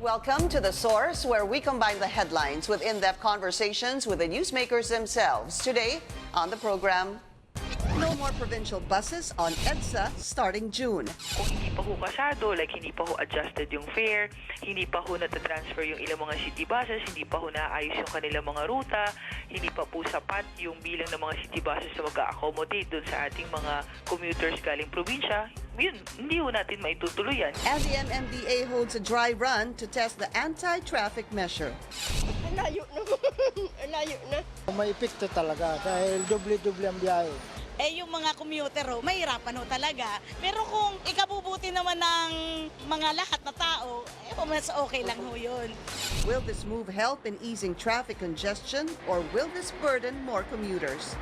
Welcome to The Source, where we combine the headlines with in-depth conversations with the newsmakers themselves. Today on the program, no more provincial buses on EDSA starting June. Kung hindi pa ho kasyado, like hindi pa ho adjusted yung fare, hindi pa ho natatransfer yung ilang mga city buses, hindi pa ho naayos yung kanilang mga ruta, hindi pa po sapat yung bilang ng mga city buses na mag-accommodate dun sa ating mga commuters galing probinsya, yun, hindi ho natin maitutuloy yan. And the MMDA holds a dry run to test the anti-traffic measure. Layo na. Layo na. May epekto talaga dahil doble-doble ang biyahe. Yung mga commuter mahirapan talaga. Pero kung ikabubuti naman ng mga lahat na tao, mas okay lang yun. Will this move help in easing traffic congestion or will this burden more commuters?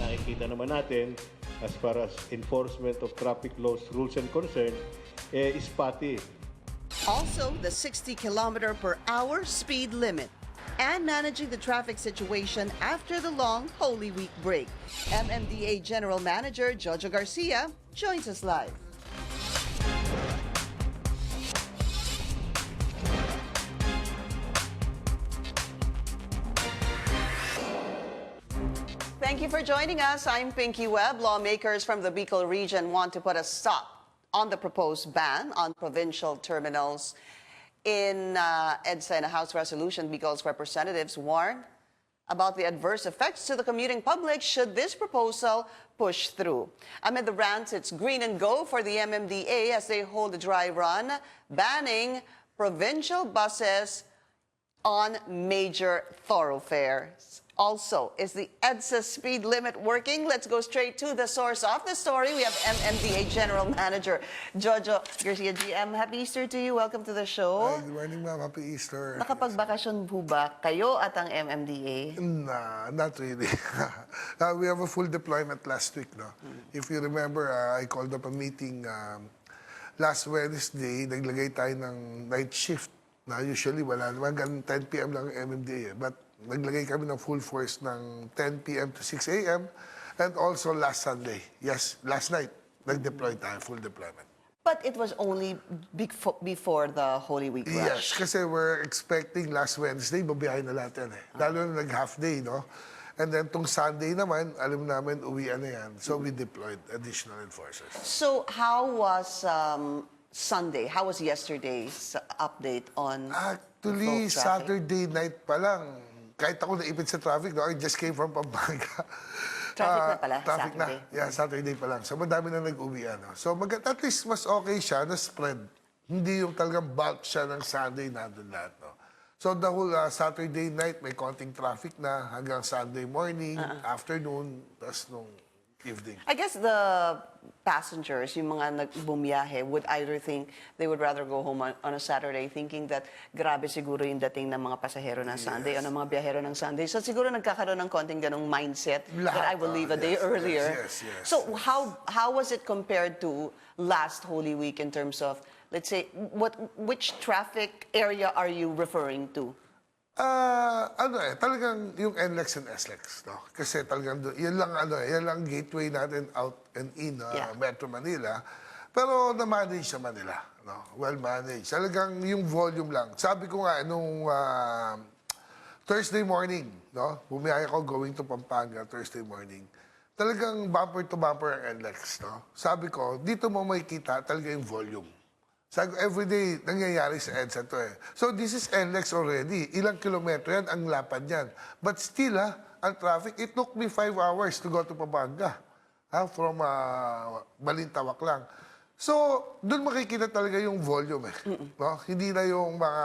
Nakikita naman natin, as far as enforcement of traffic laws, rules and concern, is spotty. Also, the 60 km/h speed limit and managing the traffic situation after the long Holy Week break. MMDA General Manager Jojo Garcia joins us live. Thank you for joining us. I'm Pinky Webb. Lawmakers from the Bicol region want to put a stop on the proposed ban on provincial terminals. In EDSA, in a House resolution, Bicol's representatives warn about the adverse effects to the commuting public should this proposal push through. Amid the rants, it's green and go for the MMDA as they hold a dry run, banning provincial buses on major thoroughfares. Also, is the EDSA speed limit working? Let's go straight to the source of the story. We have MMDA General Manager Jojo Garcia. GM, happy Easter to you. Welcome to the show. Hi, good morning, ma'am. Happy Easter. Nakapagbakasyon po ba kayo at ang MMDA? Nah, not really. We have a full deployment last week, no? If you remember, I called up a meeting last Wednesday. Naglagay tayo ng night shift. Na usually, wala naman. Hanggang 10 p.m. lang ang MMDA. But naglagay kami ng full force ng 10 p.m. to 6 a.m. And also last Sunday. Yes, last night, nag-deploy tayo, full deployment. But it was only before the Holy Week rush. Yes, kasi we're expecting last Wednesday, babiyahin na lahat yan eh. Lalo na nag-half day, no? And then tong Sunday naman, alam namin, uwian na yan. So we deployed additional enforcers. So how was Sunday? How was yesterday's update on Actually, traffic? Saturday night pa lang, kahit ako naipit sa traffic, no? I just came from Pampanga. Traffic na pala, traffic Saturday. na. Yeah, Saturday pa lang. So, madami na nag-uwian. No? So, at least mas okay siya na spread. Hindi yung talagang bulk siya ng Sunday nandun lahat. No? So, the whole Saturday night, may konting traffic na hanggang Sunday morning, afternoon, tapos nung evening. I guess the passengers, yung mga nagbumiyahe, would either think they would rather go home on a Saturday thinking that grabe siguro yung dating ng mga pasahero ng Sunday o ng mga biyahero ng Sunday. So siguro nagkakaroon ng konting ganong mindset that I will leave a day earlier. Yes. So how was it compared to last Holy Week in terms of, let's say, which traffic area are you referring to? Talagang yung NLEX and SLEX, no? Kasi talagang yan lang gateway natin out and in Metro Manila. Pero na-manage naman nila, no? Well managed. Talagang yung volume lang. Sabi ko nga nung Thursday morning, no? Bumiyaya ako going to Pampanga Thursday morning. Talagang bumper to bumper ang NLEX, no? Sabi ko, dito mo makikita talaga yung volume. Sabi ko, everyday nangyayari sa EDSA to eh. So this is NLEX already. Ilang kilometro yan ang lapad yan. But still, ang traffic, it took me 5 hours to go to Pampanga. From Balintawak lang. So, doon makikita talaga yung volume eh. No? Hindi na yung mga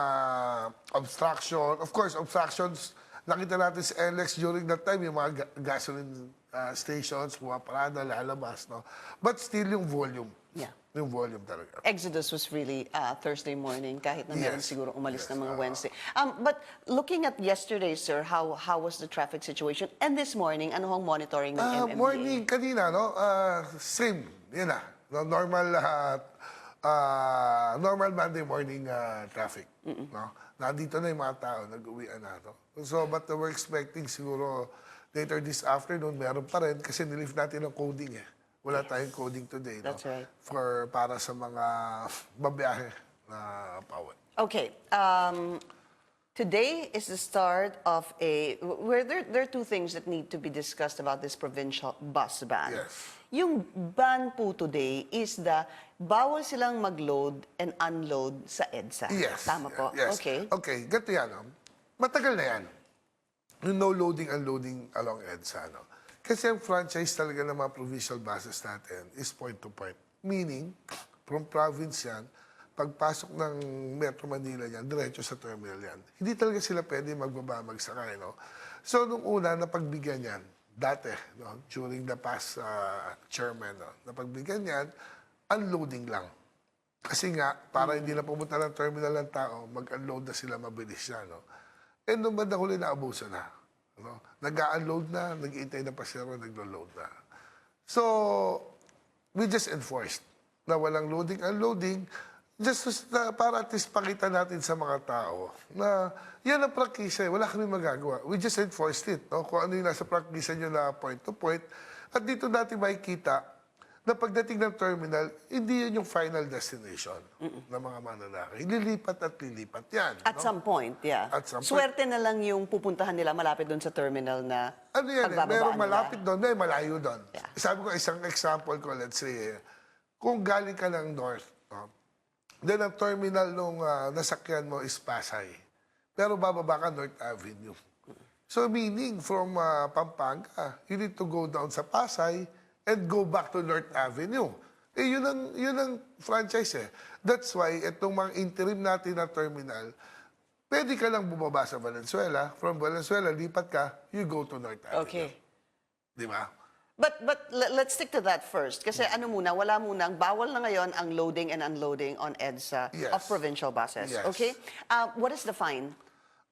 obstruction. Of course, obstructions, nakita natin sa NLEX during that time, yung mga gasoline stations, pumaparada, lalabas. No? But still yung volume. Yeah. Yung volume talaga. Exodus was really Thursday morning, kahit na meron siguro umalis na mga Wednesday. But looking at yesterday, sir, how was the traffic situation? And this morning, ano hong monitoring ng MMDA? Morning kanina, no? Same. Yan na. No, normal Monday morning traffic. No? Nandito na yung mga tao, nag-uwian na to. So, but we're expecting siguro later this afternoon, meron pa rin kasi nilift natin ang coding eh. Wala tayong coding today, no? That's right. Para sa mga babiyahe na pawat. Okay. Today is the start of where there are two things that need to be discussed about this provincial bus ban. Yes. Yung ban po today is bawal silang mag-load and unload sa EDSA. Yes. Tama po? Yes. Okay. Okay, ganito yan. Matagal na yan. Yung no loading, unloading along EDSA. Kasi ang franchise talaga ng mga provincial buses natin is point-to-point. Meaning, from province yan, pagpasok ng Metro Manila yan, diretso sa terminal yan. Hindi talaga sila pwede magbaba, magsakay. So, nung una, napagbigyan yan, dati, during the past chairman, napagbigyan yan, unloading lang. Kasi nga, para hindi na pumunta ng terminal ng tao, mag-unload na sila mabilis yan. And nung bandang huli, naabuso na. Nag-unload na, nag-iintay na pasero, naglo-load na. So, we just enforced na walang loading, unloading, just para at least pakita natin sa mga tao na yan ang practice, wala kami magagawa. We just enforced it. Kung ano yung nasa practice nyo na point-to-point. At dito natin makikita na pagdating ng terminal, hindi yun yung final destination ng mga mananakay. Lilipat at lilipat yan. At some point, yeah. At some point. Swerte na lang yung pupuntahan nila malapit doon sa terminal na Ano yan pagbababaan merong malapit nila. doon, may malayo doon. Yeah. Sabi ko, isang example ko, let's say, kung galing ka ng north, then ang terminal nung nasakyan mo is Pasay. Pero bababa ka North Avenue. So meaning, from Pampanga, you need to go down sa Pasay and go back to North Avenue. Yun ang franchise. That's why, itong mga interim natin na terminal, pwede ka lang bumaba sa Valenzuela. From Valenzuela, lipat ka, you go to North Avenue. Okay. Di ba? But let's stick to that first. Kasi wala munang, bawal na ngayon ang loading and unloading on EDSA Yes. of provincial buses. Yes. Okay? What is the fine?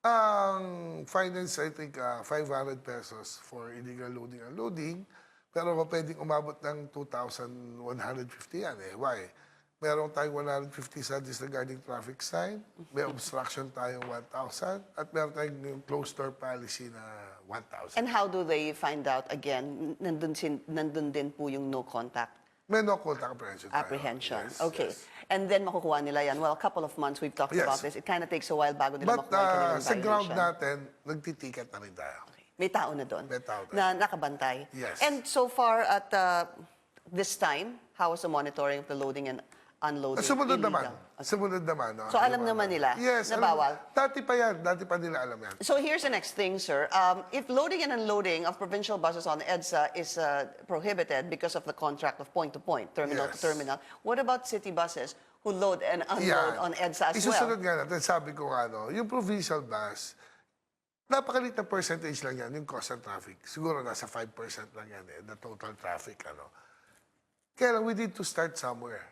Ang finance, I think, 500 pesos for illegal loading and unloading. Pero pwedeng umabot ng 2,150 yan Why? Meron tayong 150 sa disregarding traffic sign, may obstruction tayong 1,000, at meron tayong closed door policy na 1,000. And how do they find out again? Nandun din po yung no contact May no contact apprehension tayo. apprehension. Yes, Okay. yes. And then makukuha nila yan. Well, a couple of months we've talked Yes. about this. It kind of takes a while bago nila But makuha yung kanilang sa ground violation. natin, nagtitiket na rin tayo. May tao na doon. May tao na nakabantay. Yes. And so far at this time, how was the monitoring of the loading and unloading? Sumunod naman. illegal? Okay. Sumunod naman. So alam naman nila Yes. na alam- bawal? Dati pa yan. Dati pa nila alam yan. So here's the next thing, sir. If loading and unloading of provincial buses on EDSA is prohibited because of the contract of point-to-point, terminal to Yes. terminal, what about city buses who load and unload on EDSA as well? Isusunod nga natin, sabi ko nga, yung provincial bus, napakalit na percentage lang yan, yung cost and traffic. Siguro nasa 5% lang yan the total traffic. Kaya lang, we need to start somewhere.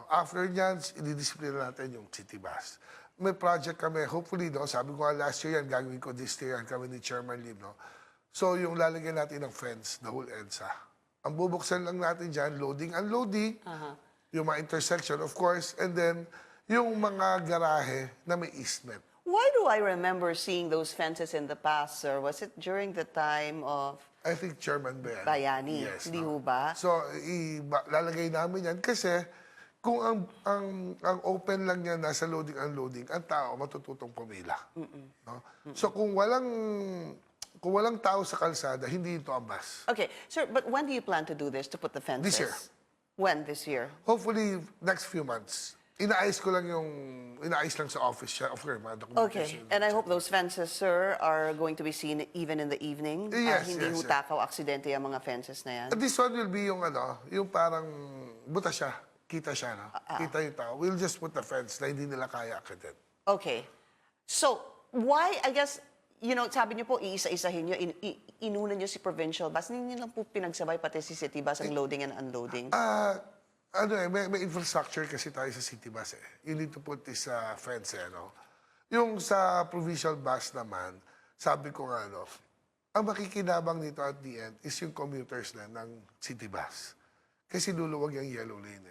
After yan, i-discipline natin yung city bus. May project kami, hopefully, sabi ko nga last year yan, gagawin ko this year yan, kami ni Chairman Lim. So, yung lalagyan natin ng fence, the whole EDSA. Ang bubuksan lang natin dyan, loading, unloading, yung mga intersection, of course, and then, yung mga garahe na may easement. Why do I remember seeing those fences in the past, sir? Was it during the time of I think Chairman Bayani. Bayani? Yes. Hindi ho ba? So, lalagay namin yan kasi kung ang open lang yan nasa loading unloading, ang tao matututong pumila. So kung walang tao sa kalsada, hindi ito ang bus. Okay, sir, but when do you plan to do this, to put the fences? This year. When this year? Hopefully next few months. Inaayos lang sa office siya. Of course, mga documentation. Okay, and I hope those fences, sir, are going to be seen even in the evening. Yes, Hindi yes, hutakaw, aksidente yung mga fences na yan. This one will be yung yung parang buta siya. Kita siya, Kita yung tao. We'll just put the fence na hindi nila kaya akitin. Okay. So, why, I guess, sabi niyo po, iisa-isahin niyo, inuna niyo si provincial bus, hindi niyo lang po pinagsabay pati si city bus ang loading and unloading. May infrastructure kasi tayo sa city bus You need to put this fence Yung sa provincial bus naman, sabi ko nga ang makikinabang nito at the end is yung commuters na ng city bus. Kasi luluwag yung yellow lane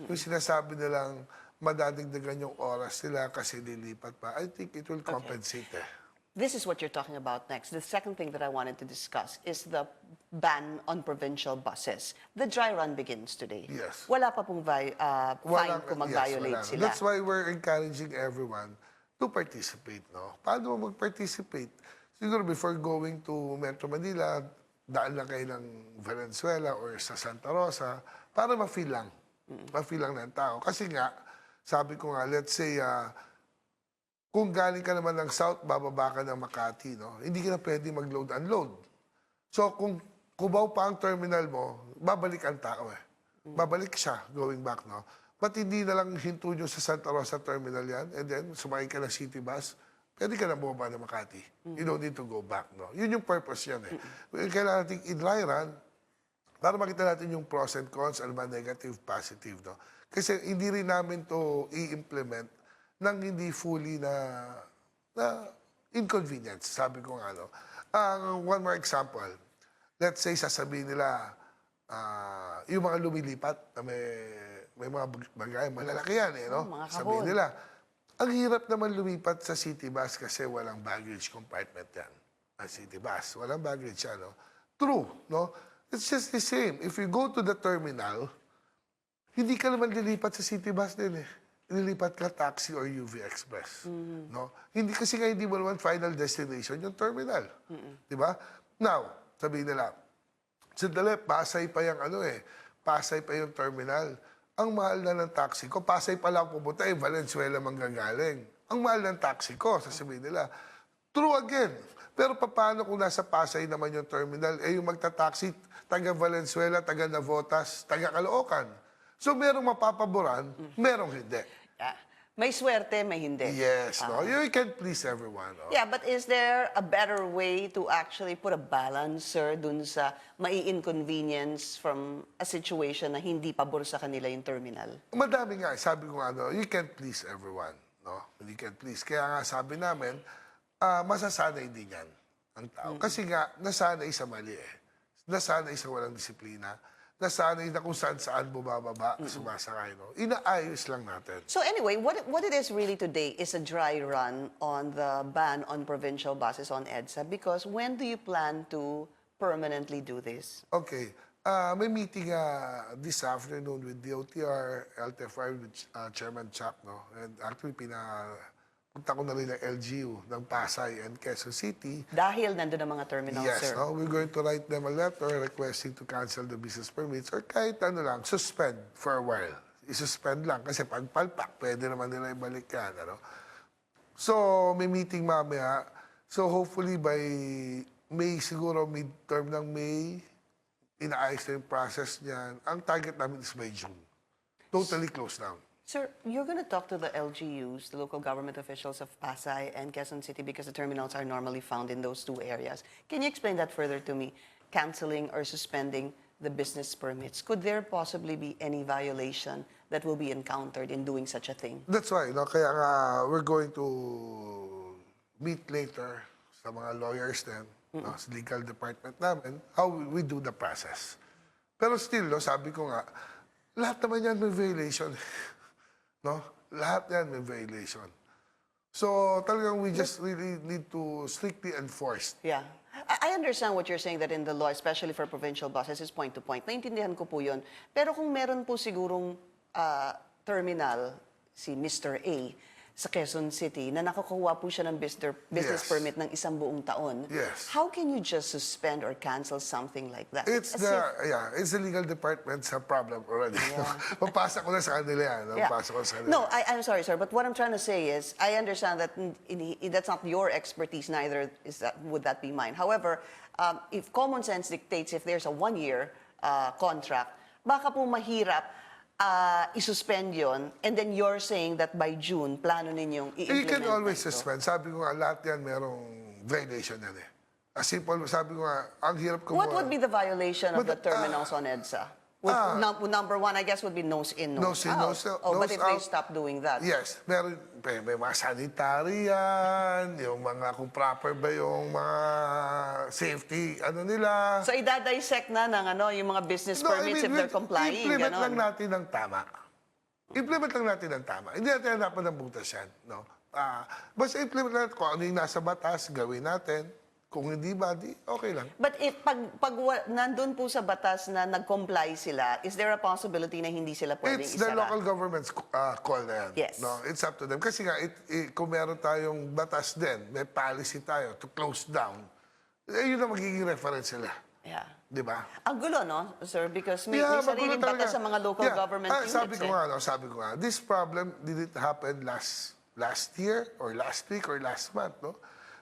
Yung sinasabi nilang madadagdagan yung oras nila kasi lilipat pa, I think it will compensate This is what you're talking about next. The second thing that I wanted to discuss is the ban on provincial buses. The dry run begins today. Yes. Wala pa pong fine kung mag-violate wala. sila. That's why we're encouraging everyone to participate. No? Paano mo mag-participate? Siguro before going to Metro Manila, daan lang kayo ng Valenzuela or sa Santa Rosa para ma-feel lang. Ma-feel lang ng tao. Kasi nga, sabi ko nga, let's say, kung galing ka naman ng South, bababa ka ng Makati, no? Hindi ka na pwede mag-load-unload. So, kung Cubao pa ang terminal mo, babalik ang tao eh. Babalik siya going back, no? But hindi na lang hinto nyo sa Santa Rosa terminal yan, and then sumakay ka ng city bus, pwede ka na bumaba ng Makati. You don't need to go back, no? Yun yung purpose yan eh. Kailangan natin i-dry run para makita natin yung pros and cons, ano ba negative, positive, no? Kasi hindi rin namin to i-implement nang hindi fully na inconvenience, sabi ko nga, no? One more example. Let's say, sasabihin nila, yung mga lumilipat na may mga bagay, malalaki yan, eh, no? Mga kahon. Sabihin nila, ang hirap naman lumipat sa city bus kasi walang baggage compartment yan. Ang city bus, walang baggage yan, no? True, no? It's just the same. If you go to the terminal, hindi ka naman lilipat sa city bus din, eh. Lilipat ka taxi or UV Express. No? Hindi kasi nga hindi mo naman final destination yung terminal. Di ba? Now, sabihin nila, sandali, Pasay pa yung Pasay pa yung terminal. Ang mahal na ng taxi ko, Pasay pa lang pupunta, Valenzuela manggagaling. Ang mahal ng taxi ko, sasabihin nila. True again. Pero paano kung nasa Pasay naman yung terminal, yung magta-taxi, taga Valenzuela, taga Navotas, taga Caloocan. So, merong mapapaboran, merong hindi. Yeah. May swerte, may hindi. Yes, no? You can please everyone. No? Yeah, but is there a better way to actually put a balance, sir, dun sa mai-inconvenience from a situation na hindi pabor sa kanila yung terminal? Madami nga, sabi ko nga, no, you can please everyone. No? You can please. Kaya nga sabi namin, masasanay din yan ang tao. Kasi nga, nasanay sa mali eh. Nasanay sa walang disiplina. Nasanay na kung saan bumababa, sumasakay. No? Inaayos lang natin. So anyway, what it is really today is a dry run on the ban on provincial buses on EDSA, because when do you plan to permanently do this? Okay. May meeting this afternoon with DOTR, LTFR, with Chairman Chuck, no? And actually, punta ko na rin ng LGU ng Pasay and Quezon City. Dahil nandun ang mga terminals, Yes, sir. no? We're going to write them a letter requesting to cancel the business permits or kahit ano lang, suspend for a while. I-suspend lang kasi pag palpak, pwede naman nila ibalik yan. Ano? So, may meeting mamaya. So, hopefully by May, siguro midterm ng May, inaayos na yung process niyan. Ang target namin is by June. Totally closed down. Sir, you're going to talk to the LGUs, the local government officials of Pasay and Quezon City, because the terminals are normally found in those two areas. Can you explain that further to me? Canceling or suspending the business permits. Could there possibly be any violation that will be encountered in doing such a thing? That's why, no? Kaya nga, we're going to meet later sa mga lawyers din, no? Sa legal department namin, how we do the process. Pero still, no, sabi ko nga, lahat naman yan may violation. No? Lahat yan may violation. So, talagang we just really need to strictly enforce. Yeah. I understand what you're saying, that in the law, especially for provincial buses, is point to point. Naintindihan ko po yun. Pero kung meron po sigurong terminal, si Mr. A, sa Quezon City, na nakakuha po siya ng business Yes. permit ng isang buong taon, Yes. how can you just suspend or cancel something like that? It's As it's the legal department's problem already. Papasa ko na sa kanila yan. Yeah. Papasa ko sa kanila. No, I'm sorry, sir, but what I'm trying to say is, I understand that that's not your expertise, neither would that be mine. However, if common sense dictates if there's a one-year contract, baka po mahirap isuspend yon, and then you're saying that by June, plano ninyong i-implement You can always na ito. suspend. Sabi ko nga, lahat yan merong violation yan eh. As simple, sabi ko nga, ang hirap ko What would be the violation of the terminals on EDSA? Number one, I guess, would be nose in, nose in, out. nose out, But nose if they out. stop doing that, Yes, may mga sanitary yan, yung mga kung proper ba yung mga safety, ano nila. so idadissect na ng yung mga business permits if they're complying, Implement ganon. lang natin ng tama. Implement lang natin ng tama. Hindi natin hanapan ng butas yan. No? Basta implement natin kung ano yung nasa batas, gawin natin. Kung hindi ba, di okay lang. But if nandun po sa batas na nag-comply sila, is there a possibility na hindi sila pwedeng It's the isara? local government's call na yan. Yes. No, it's up to them. Kasi nga, kung meron tayong batas din, may policy tayo to close down, yun ang magiging reference nila. Yeah. Di ba? Ang gulo, no, sir? Because may magulo sariling talaga. batas sa mga local government units. Sabi ko nga, this problem didn't happen last year or last week or last month, no?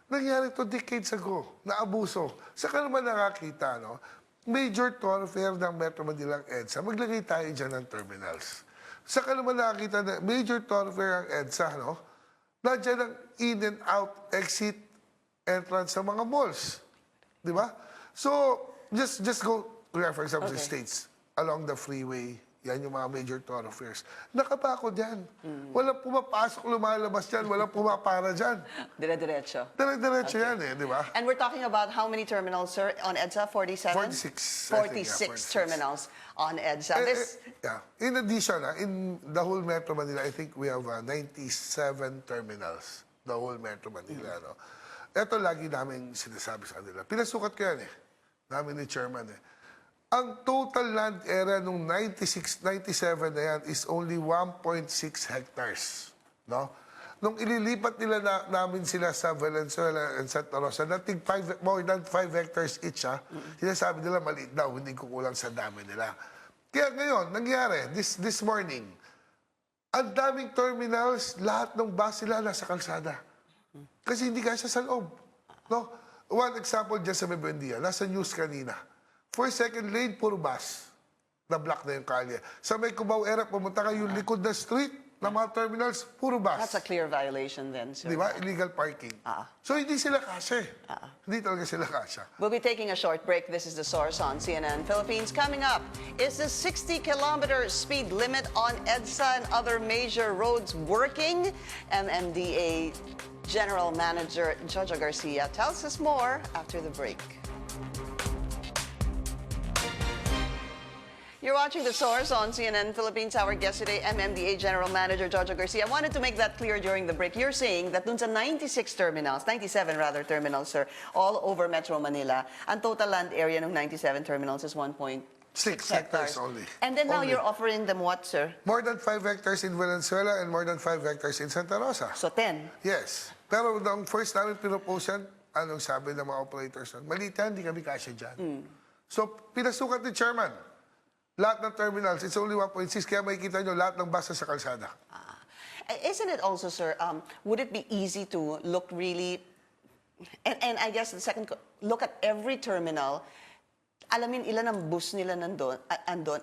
Nangyari to decades ago, na abuso. Saka naman nakakita, no? Major thoroughfare ng Metro Manila ang EDSA, maglagay tayo dyan ng terminals. Saka naman nakakita na major thoroughfare ang EDSA, no? Nandiyan ang in and out, exit, entrance sa mga malls. Di ba? So, just go, for example, sa States, along the freeway, yan yung mga major thoroughfares. Nakabako dyan. Walang pumapasok, lumalabas dyan. Walang pumapara dyan. Dire-diretso. Dire-diretso yan di ba? And we're talking about how many terminals, sir, on EDSA? 47? 46. I think, 46 terminals on EDSA. In addition, in the whole Metro Manila, I think we have 97 terminals. The whole Metro Manila, no? Ito lagi namin sinasabi sa kanila. Pinasukat ko yan namin ni Chairman Ang total land area nung 96, 97 na yan is only 1.6 hectares. No? Nung ililipat nila namin sila sa Valenzuela and Santa Rosa, more than 5 hectares each, sinasabi nila maliit daw, hindi kukulang sa dami nila. Kaya ngayon, nangyari, this morning, ang daming terminals, lahat ng bus nila nasa kalsada. Kasi hindi kasya sa loob. No? One example dyan sa MMDA, nasa news kanina. For second lane, puro bus. Na-block na yung kalye. Sa may Cubao era, pumunta kayo yung likod na street ng mga terminals, puro bus. That's a clear violation then, sir. Di ba? Illegal parking. So, hindi sila kasya. Hindi talaga sila kasya. We'll be taking a short break. This is The Source on CNN Philippines. Coming up, is the 60-kilometer speed limit on EDSA and other major roads working? MMDA General Manager Jojo Garcia tells us more after the break. You're watching The Source on CNN Philippines. Our guest today, MMDA General Manager Jojo Garcia. I wanted to make that clear during the break. You're saying that dun sa 97 terminals, sir, all over Metro Manila, ang total land area ng 97 terminals is 1.6 hectares only. And then now you're offering them what, sir? More than 5 hectares in Valenzuela and more than 5 hectares in Santa Rosa. So 10? Yes. Pero nung first namin pinopose yan, anong sabi ng mga operators nun? Maliit yan, hindi kami kasya dyan. So, pinasukat ni Chairman. Lahat ng terminals, it's only 1.6, kaya makikita nyo lahat ng basa sa kalsada. Isn't it also, sir, would it be easy to look really, and I guess the second, look at every terminal, alamin ilan ang bus nila andon,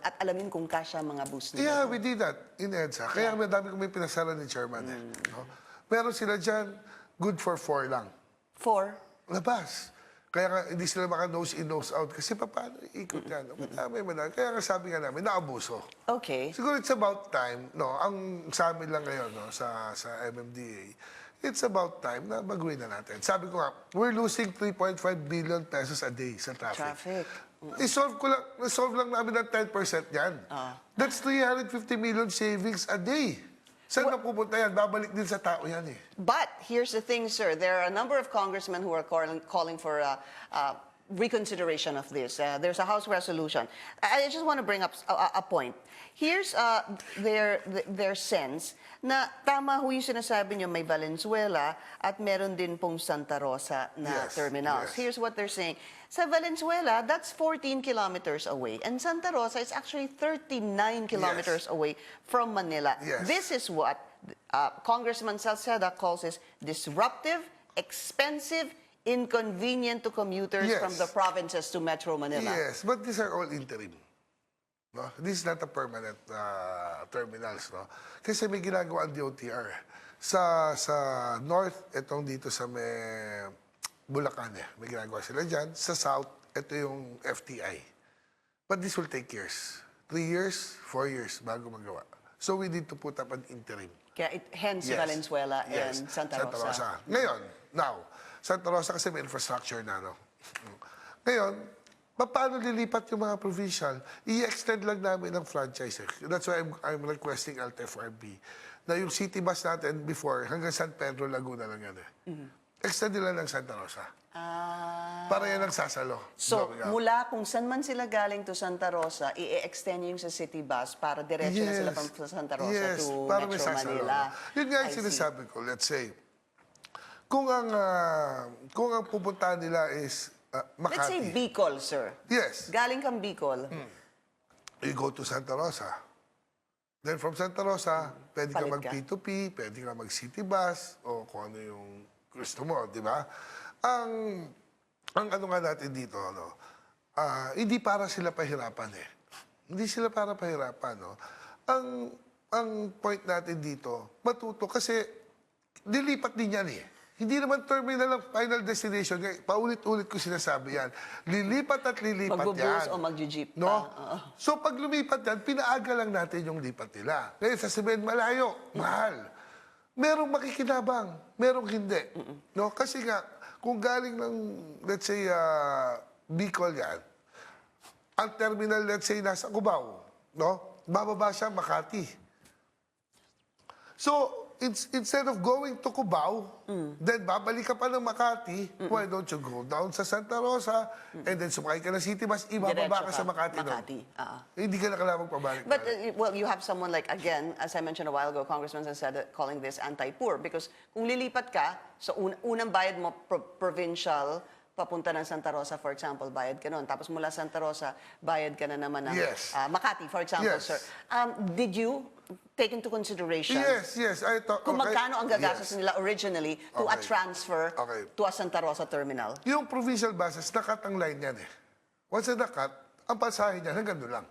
at alamin kung kasya mga bus nila. Yeah, we did that in EDSA. Kaya may dami kami pinasara ni Chairman. No? Pero sila dyan, good for 4 lang. 4? Labas. Kaya nga, hindi sila maka-nose in, nose out. Kasi paano ikot yan? Madami. Kaya nga sabi nga namin, naabuso. Okay. Siguro it's about time, no? Ang sa amin lang ngayon, no? Sa MMDA, it's about time na baguhin na natin. Sabi ko nga, we're losing 3.5 billion pesos a day sa traffic. I-solve lang namin ng 10% yan. That's 350 million savings a day. Saan na pupunta yan? Babalik din sa tao yan But here's the thing, sir. There are a number of congressmen who are calling for reconsideration of this. There's a House resolution. I just want to bring up a point. Here's their sense na tama ho yung sinasabi nyo may Valenzuela at meron din pong Santa Rosa na terminals. Yes. Here's what they're saying. Sa Valenzuela, that's 14 kilometers away. And Santa Rosa is actually 39 kilometers away from Manila. Yes. This is what Congressman Salceda calls is disruptive, expensive, inconvenient to commuters from the provinces to Metro Manila. Yes, but these are all interim. No? This is not a permanent terminals. No? Kasi may ginagawa ang DOTR. Sa north, itong dito sa may Bulacan, may ginagawa sila dyan. Sa south, ito yung FTI. But this will take years. 3 years, 4 years bago magawa. So we need to put up an interim. Kaya hence Valenzuela and Santa Rosa. Ngayon, Santa Rosa kasi may infrastructure na, no? Ngayon, paano lilipat yung mga provincial? I-extend lang namin ang franchise. That's why I'm requesting LTFRB na yung city bus natin before, hanggang San Pedro, Laguna lang yan eh. Extend nila ng Santa Rosa. Para yan ang sasalo. So, Going up. mula kung saan man sila galing to Santa Rosa, i-extend yung sa city bus para diretso na sila from Santa Rosa to para may Metro sasalo. Manila. Yun nga I yung see. sinasabi ko. Let's say, kung ang pupuntahan nila is Makati. Let's say Bicol, sir. Yes. Galing kang Bicol. You go to Santa Rosa. Then from Santa Rosa, pwede ka Palit mag ka. P2P, pwede ka mag city bus, o kung ano yung gusto mo, di ba? Ang ano nga natin dito, hindi para sila pahirapan eh. Hindi sila para pahirapan, no? Ang point natin dito, matuto kasi dilipat din yan eh. Hindi naman terminal ang final destination. Paulit-ulit ko sinasabi yan. Lilipat at lilipat Magbubus yan. o magji-jeep pa. No? Oo. So pag lumipat yan, pinaaga lang natin yung lipat nila. Ngayon, sasabihin, malayo, mahal. Merong makikinabang, merong hindi. No? Kasi nga, kung galing ng, let's say, Bicol yan, ang terminal, let's say, nasa Cubao, no? Bababa siya, Makati. So, instead of going to Cubao, then babalik ka pa ng Makati, why don't you go down sa Santa Rosa, and then sumakay ka ng city bus, ibababa ka Diretso sa Makati. Makati. Hindi ka na kailangan pabalik. But, well, you have someone like, again, as I mentioned a while ago, Congressman said calling this anti-poor because kung lilipat ka, so unang bayad mo provincial, papunta ng Santa Rosa, for example, bayad ka nun. Tapos mula Santa Rosa, bayad ka na naman ng Yes. Makati, for example, Yes. sir. Did you take into consideration Yes. I thought, kung magkano ang gagastos yes. nila originally to a Okay. transfer Okay. to a Santa Rosa terminal? Yung provincial buses, nakat ang line yan eh. Once na nakat, ang pasahe niyan hanggang doon lang.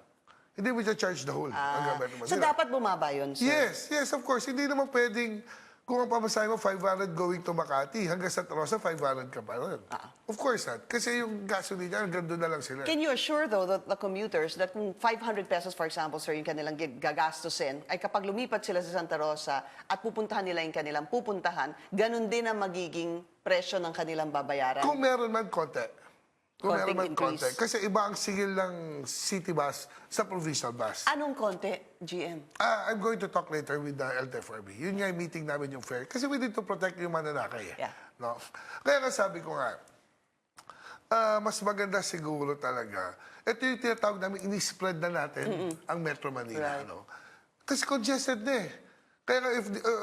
Hindi mo siya-charge the whole hanggang Metro So Manila. dapat bumaba yun, sir? Yes, of course. Hindi naman pwedeng, kung ang pamasahe mo 500 going to Makati, hanggang Santa Rosa, 500 ka pa rin. Of course not. Kasi yung gasoline niya, hanggang doon na lang sila. Can you assure, though, the commuters that kung 500 pesos, for example, sir, yung kanilang gagastusin, ay kapag lumipat sila sa Santa Rosa at pupuntahan nila yung kanilang pupuntahan, ganun din ang magiging presyo ng kanilang babayaran? Kung meron man konti. Kung meron man Konting konti. increase. Kasi iba ang sigil ng city bus sa provincial bus. Anong konti, GM? I'm going to talk later with the LTFRB. Yun nga yung meeting namin yung fare. Kasi we need to protect yung mananakay. Yeah. No? Kaya nga sabi ko nga, mas maganda siguro talaga. Ito yung tinatawag namin, ini-spread na natin ang Metro Manila. Right. No? Kasi congested na eh. Kaya nga,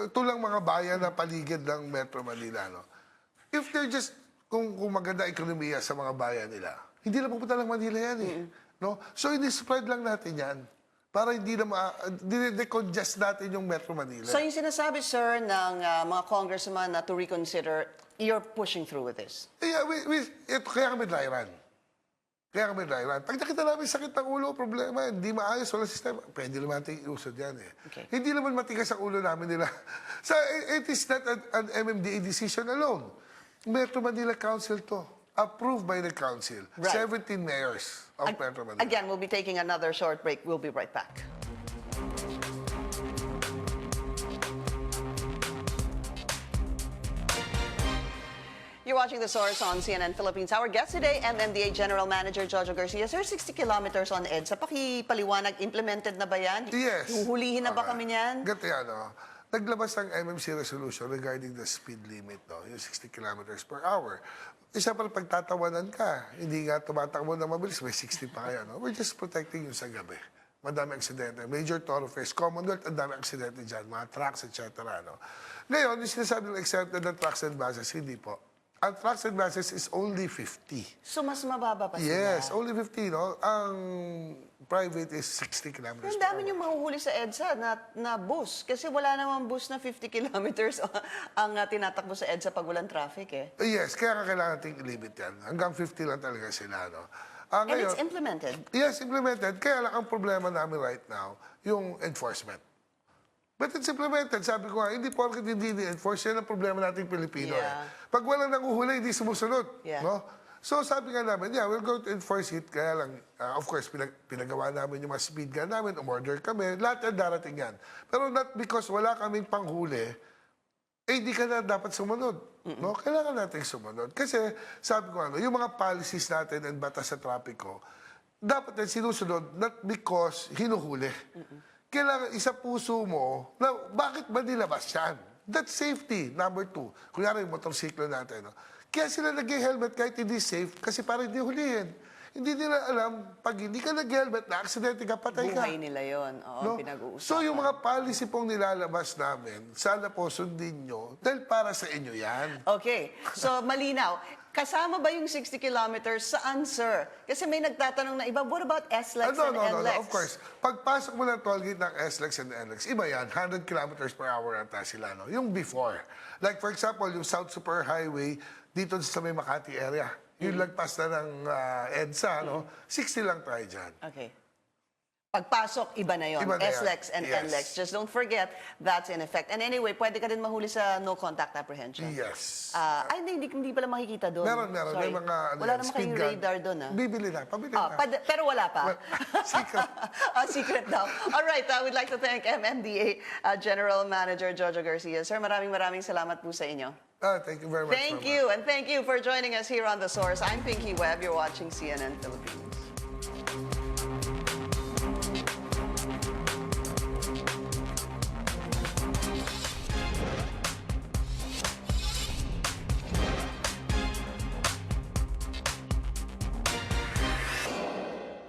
ito lang mga bayan na paligid ng Metro Manila. No? If they're just, kung maganda ekonomiya sa mga bayan nila, hindi na pupunta ng Manila yan eh. No? So, ini-spread lang natin yan para hindi na de-congest natin yung Metro Manila. So yung sinasabi, sir, ng mga congressman na to reconsider, you're pushing through with this? Yeah, kaya kami dry run. Pag nakita namin sakit ng ulo, problema, hindi maayos, wala sistema, pwede naman natin iusod yan eh. Okay. Hindi naman matigas ang ulo namin nila. So, it is not an MMDA decision alone. Metro Manila Council to. Approved by the Council. Right. 17 mayors of Metro Manila. Again, we'll be taking another short break. We'll be right back. You're watching The Source on CNN Philippines. Our guest today, MMDA General Manager Jojo Garcia. Sir, 60 kilometers on EDSA. Pakipaliwanag, implemented na ba yan? Yes. Huhulihin na ba kami niyan? Ganito yan, no? Naglabas ng MMC resolution regarding the speed limit, no? Yung 60 kilometers per hour. Isa pa pagtatawanan ka, hindi nga tumatakbo na mabilis, may 60 pa kaya, no? We're just protecting you sa gabi. Madami aksidente. Major thoroughfares, Commonwealth, ang dami aksidente dyan, mga trucks, etc. No? Ngayon, yung sinasabi ng exempted ng trucks and buses, hindi po. Ang trucks and buses is only 50. So, mas mababa pa sila? Yes, only 50, no? Ang private is 60 kilometers Ang per dami hour. niyong mahuhuli sa EDSA na bus. Kasi wala namang bus na 50 kilometers ang tinatakbo sa EDSA pag walang traffic eh. Yes, kaya nga kailangan nating i-limit yan. Hanggang 50 lang talaga sila, no? And Ngayon, it's implemented. yes, implemented. Kaya lang ang problema namin right now, yung enforcement. But it's implemented. Sabi ko nga, hindi porket hindi enforce yan ang problema nating Pilipino. Yeah. Eh. Pag walang nanguhuli, hindi sumusunod. Yeah. No? So sabi nga namin, yeah, we're going to enforce it. Kaya lang, of course, pinagawa namin yung mga speed gun namin, umorder kami, lahat yan darating yan. Pero not because wala kaming panghuli, hindi ka na dapat sumunod. No? Kailangan natin sumunod. Kasi sabi ko, yung mga policies natin and batas sa trapiko, dapat yan sinusunod not because hinuhuli. kailangan isa puso mo na bakit ba nilabas yan? That's safety, number 2. Kunyari yung motorsiklo natin. No? Kaya sila nag-helmet kahit hindi safe kasi para hindi hulihin. Hindi nila alam, pag hindi ka nag-helmet, na-aksidente ka, patay ka. Buhay nila yon. Oo, No? pinag-uusapan. So yung mga policy pong nilalabas namin, sana po sundin nyo dahil para sa inyo yan. Okay, so malinaw. Kasama ba yung 60 kilometers? Saan, sir? Kasi may nagtatanong na iba, what about SLEX and No, NLEX? of course. Pagpasok mo ng toll gate ng SLEX and NLEX, iba yan, 100 kilometers per hour ata sila, no? Yung before. Like for example, yung South Superhighway, dito sa may Makati area, yung lagpas na ng EDSA, no? 60 lang tayo dyan. Okay. Pagpasok, iba na yun. Iba na yan. SLEX and Yes. NLEX. Just don't forget, that's in effect. And anyway, pwede ka din mahuli sa no contact apprehension. Yes. Ay, hindi pala makikita doon. Meron. Sorry. May mga Wala naman speed kayong gun. radar doon, ah. Bibili na, pabili na. Pero wala pa. Secret. Secret daw. All right, I would like to thank MMDA General Manager Jojo Garcia. Sir, maraming salamat po sa inyo. Thank you very much. Thank Mama. you, and thank you for joining us here on The Source. I'm Pinky Webb. You're watching CNN Philippines.